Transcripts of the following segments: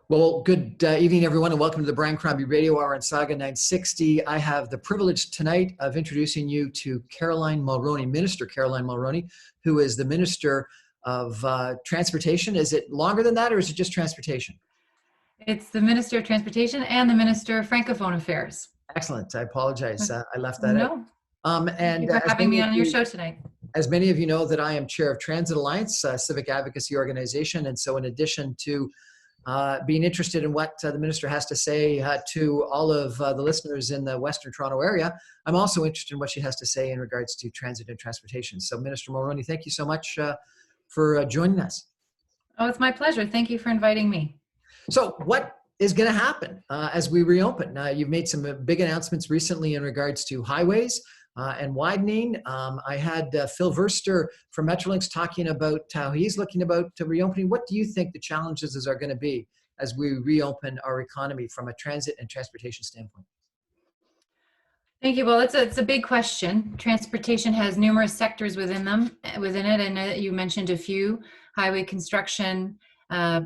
Well, good evening, everyone, and welcome to the Brian Crombie Radio Hour on Saga 960. I have the privilege tonight of introducing you to Caroline Mulroney, Minister Caroline Mulroney, who is the Minister of Transportation. Is it longer than that, or is it just transportation? It's the Minister of Transportation and the Minister of Francophone Affairs. Excellent. I apologize. I left that out. No. Thank you for as having many me of on your you, show tonight. as many of you know, that I am chair of Transit Alliance, a civic advocacy organization, and so in addition to being interested in what the minister has to say to all of the listeners in the Western Toronto area, I'm also interested in what she has to say in regards to transit and transportation. So, Minister Mulroney, thank you so much for joining us. Oh, it's my pleasure. Thank you for inviting me. So, what is going to happen as we reopen? You've made some big announcements recently in regards to highways and widening. I had Phil Verster from Metrolinx talking about how he's looking about reopening. What do you think the challenges are going to be as we reopen our economy from a transit and transportation standpoint? Thank you. Well, it's a big question. Transportation has numerous sectors within it, and you mentioned a few: highway construction,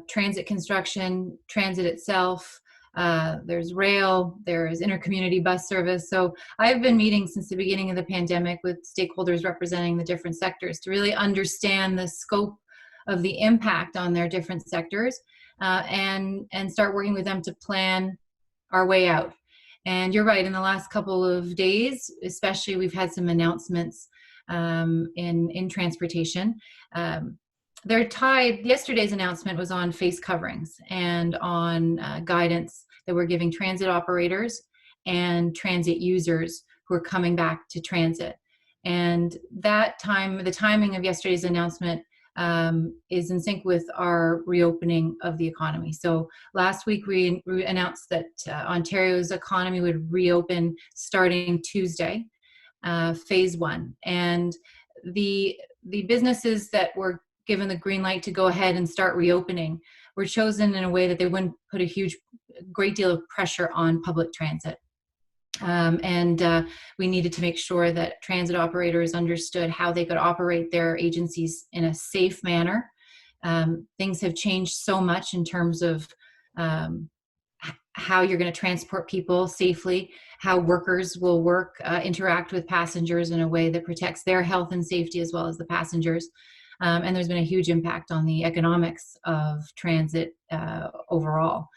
transit construction, transit itself. There's rail, there's intercommunity bus service. So I've been meeting since the beginning of the pandemic with stakeholders representing the different sectors to really understand the scope of the impact on their different sectors and start working with them to plan our way out. And you're right, in the last couple of days, especially, we've had some announcements in transportation. They're tied. Yesterday's announcement was on face coverings and on guidance that we're giving transit operators and transit users who are coming back to transit. And the timing of yesterday's announcement is in sync with our reopening of the economy. So last week we announced that Ontario's economy would reopen starting Tuesday, phase one, and the businesses that were given the green light to go ahead and start reopening were chosen in a way that they wouldn't put a great deal of pressure on public transit. We needed to make sure that transit operators understood how they could operate their agencies in a safe manner. Things have changed so much in terms of how you're going to transport people safely, how workers will interact with passengers in a way that protects their health and safety as well as the passengers. And there's been a huge impact on the economics of transit overall.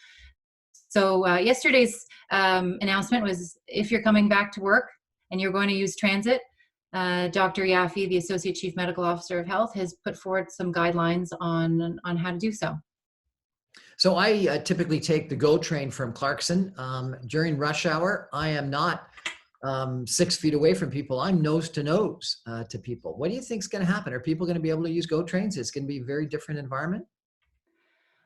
So yesterday's announcement was, if you're coming back to work and you're going to use transit, Dr. Yaffe, the Associate Chief Medical Officer of Health, has put forward some guidelines on how to do so. So I typically take the GO train from Clarkson. During rush hour, I am not 6 feet away from people. I'm nose to nose to people. What do you think is going to happen? Are people going to be able to use GO trains? It's going to be a very different environment.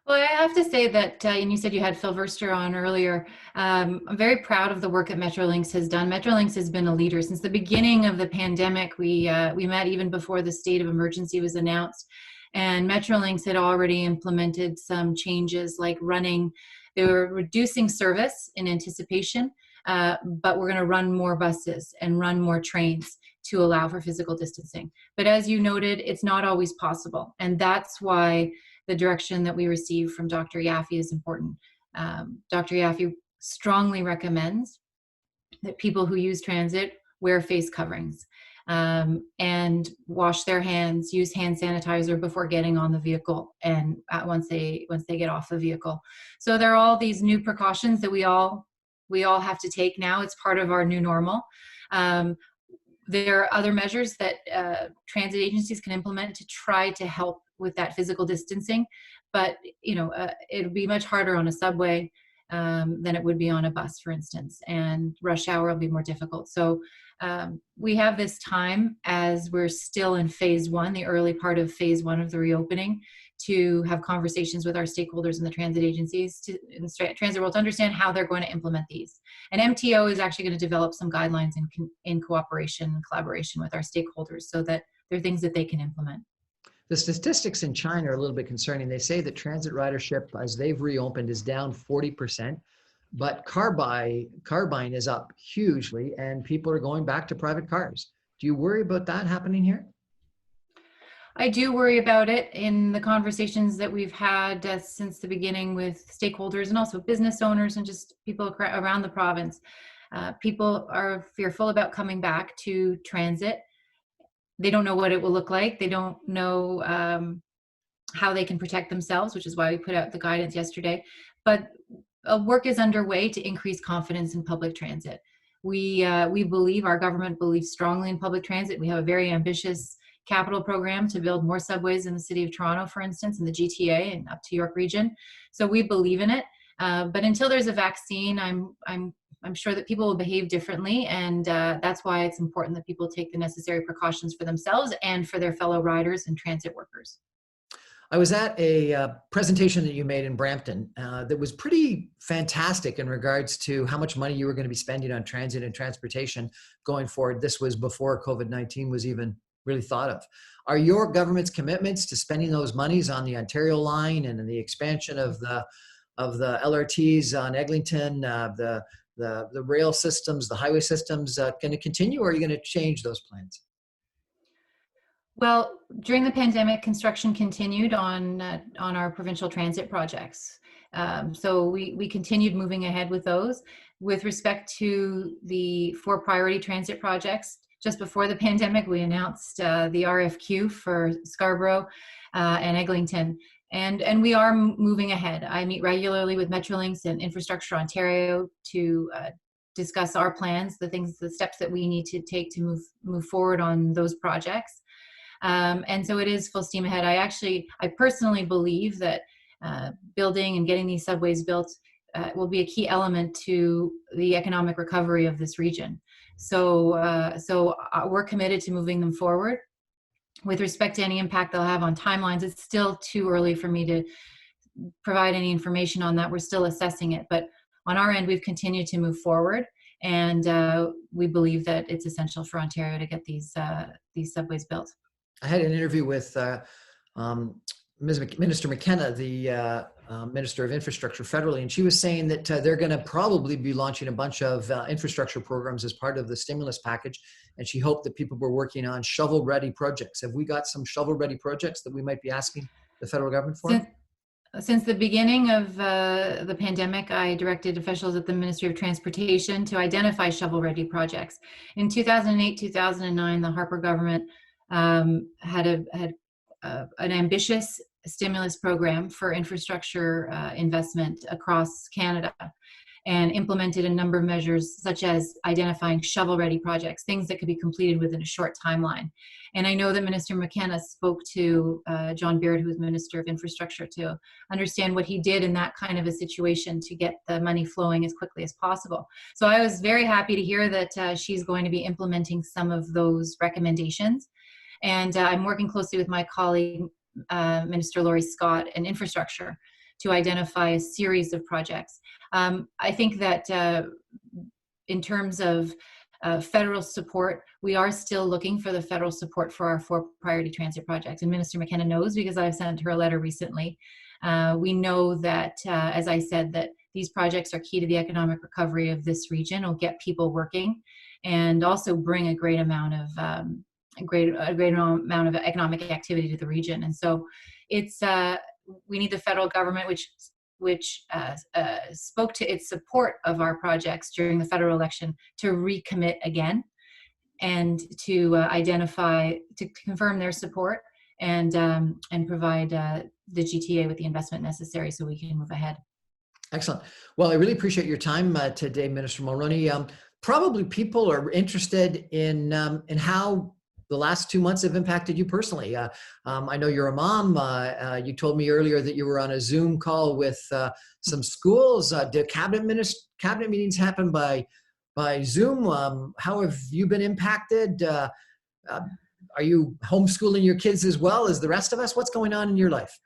Well, I have to say that, and you said you had Phil Verster on earlier, I'm very proud of the work that Metrolinx has done. Metrolinx has been a leader since the beginning of the pandemic. We met even before the state of emergency was announced, and Metrolinx had already implemented some changes like they were reducing service in anticipation, but we're going to run more buses and run more trains to allow for physical distancing. But as you noted, it's not always possible, and that's why the direction that we receive from Dr. Yaffe is important. Dr. Yaffe strongly recommends that people who use transit wear face coverings and wash their hands, use hand sanitizer before getting on the vehicle and once they get off the vehicle. So there are all these new precautions that we all have to take now. It's part of our new normal. There are other measures that transit agencies can implement to try to help with that physical distancing, but it'll be much harder on a subway than it would be on a bus, for instance, and rush hour will be more difficult. So we have this time, as we're still in phase one, the early part of phase one of the reopening, to have conversations with our stakeholders in the transit agencies in the transit world to understand how they're going to implement these. And MTO is actually going to develop some guidelines in cooperation and collaboration with our stakeholders so that they're things that they can implement. The statistics in China are a little bit concerning. They say that transit ridership, as they've reopened, is down 40%, but car buying is up hugely, and people are going back to private cars. Do you worry about that happening here? I do worry about it in the conversations that we've had since the beginning with stakeholders and also business owners and just people around the province. People are fearful about coming back to transit. They don't know what it will look like. They don't know how they can protect themselves, which is why we put out the guidance yesterday. But work is underway to increase confidence in public transit. We believe, our government believes strongly in public transit. We have a very ambitious capital program to build more subways in the city of Toronto, for instance, in the GTA and up to York Region. So we believe in it. But until there's a vaccine, I'm sure that people will behave differently, and that's why it's important that people take the necessary precautions for themselves and for their fellow riders and transit workers. I was at a presentation that you made in Brampton that was pretty fantastic in regards to how much money you were going to be spending on transit and transportation going forward. This was before COVID-19 was even really thought of. Are your government's commitments to spending those monies on the Ontario line and in the expansion of the LRTs on Eglinton, the rail systems, the highway systems, going to continue, or are you going to change those plans? Well, during the pandemic, construction continued on our provincial transit projects. So we continued moving ahead with those. With respect to the 4 priority transit projects, just before the pandemic, we announced the RFQ for Scarborough and Eglinton. And we are moving ahead. I meet regularly with Metrolinx and Infrastructure Ontario to discuss our plans, the steps that we need to take to move forward on those projects. And so it is full steam ahead. I personally believe that building and getting these subways built will be a key element to the economic recovery of this region. So we're committed to moving them forward. With respect to any impact they'll have on timelines, it's still too early for me to provide any information on that. We're still assessing it. But on our end, we've continued to move forward. And we believe that it's essential for Ontario to get these subways built. I had an interview with Minister McKenna, the Minister of Infrastructure federally, and she was saying that they're going to probably be launching a bunch of infrastructure programs as part of the stimulus package, and she hoped that people were working on shovel-ready projects. Have we got some shovel-ready projects that we might be asking the federal government for? Since the beginning of the pandemic, I directed officials at the Ministry of Transportation to identify shovel-ready projects. In 2008, 2009, the Harper government had an ambitious stimulus program for infrastructure investment across Canada, and implemented a number of measures such as identifying shovel-ready projects, things that could be completed within a short timeline. And I know that Minister McKenna spoke to John Beard, who was Minister of Infrastructure, to understand what he did in that kind of a situation to get the money flowing as quickly as possible. So I was very happy to hear that she's going to be implementing some of those recommendations. And I'm working closely with my colleague, Minister Laurie Scott, in infrastructure to identify a series of projects. I think that in terms of federal support, we are still looking for the federal support for our 4 priority transit projects. And Minister McKenna knows, because I've sent her a letter recently. We know that, as I said, that these projects are key to the economic recovery of this region, will get people working, and also bring a great amount of economic activity to the region. And so it's we need the federal government, which spoke to its support of our projects during the federal election, to recommit again and to confirm their support and provide the GTA with the investment necessary so we can move ahead. Excellent. Well, I really appreciate your time today, Minister Mulroney. Probably people are interested in how the last 2 months have impacted you personally. I know you're a mom. You told me earlier that you were on a Zoom call with some schools. Do cabinet meetings happen by Zoom? How have you been impacted? Are you homeschooling your kids as well as the rest of us? What's going on in your life?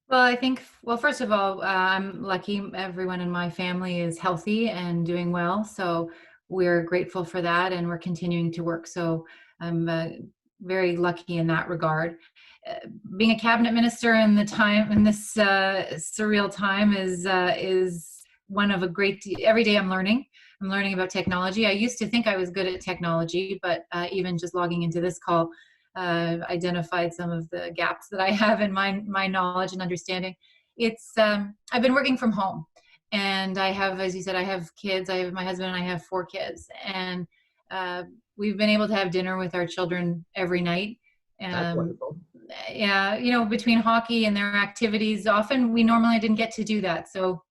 Well, I think, first of all, I'm lucky everyone in my family is healthy and doing well. So we're grateful for that, and we're continuing to work. So I'm very lucky in that regard. Being a cabinet minister in this surreal time is one of every day I'm learning. I'm learning about technology. I used to think I was good at technology, but even just logging into this call, identified some of the gaps that I have in my knowledge and understanding. It's I've been working from home, and I have, as you said, I have kids. I have my husband and I have 4 kids, and we've been able to have dinner with our children every night. That's Um, wonderful. yeah, between hockey and their activities, often we normally didn't get to do that. So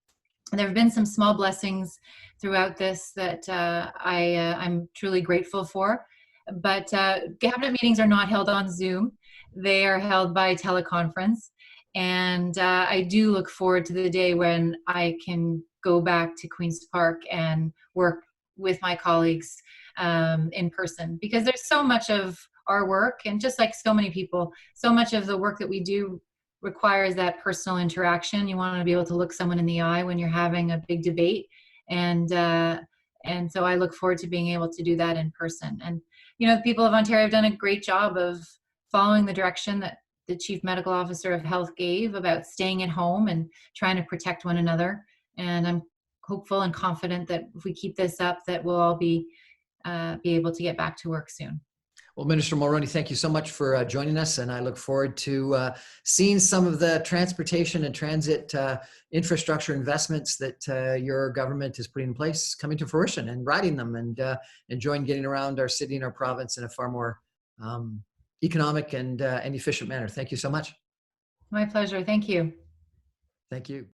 there have been some small blessings throughout this that I'm truly grateful for. But cabinet meetings are not held on Zoom; they are held by teleconference. And I do look forward to the day when I can go back to Queen's Park and work with my colleagues in person, because there's so much of our work, and just like so many people, so much of the work that we do requires that personal interaction. You want to be able to look someone in the eye when you're having a big debate, and so I look forward to being able to do that in person. And the people of Ontario have done a great job of following the direction that the Chief Medical Officer of Health gave about staying at home and trying to protect one another. And I'm hopeful and confident that if we keep this up, that we'll all be able to get back to work soon. Well, Minister Mulroney, thank you so much for joining us, and I look forward to seeing some of the transportation and transit infrastructure investments that your government is putting in place coming to fruition, and riding them, and enjoying getting around our city and our province in a far more economic and efficient manner. Thank you so much. My pleasure. Thank you. Thank you.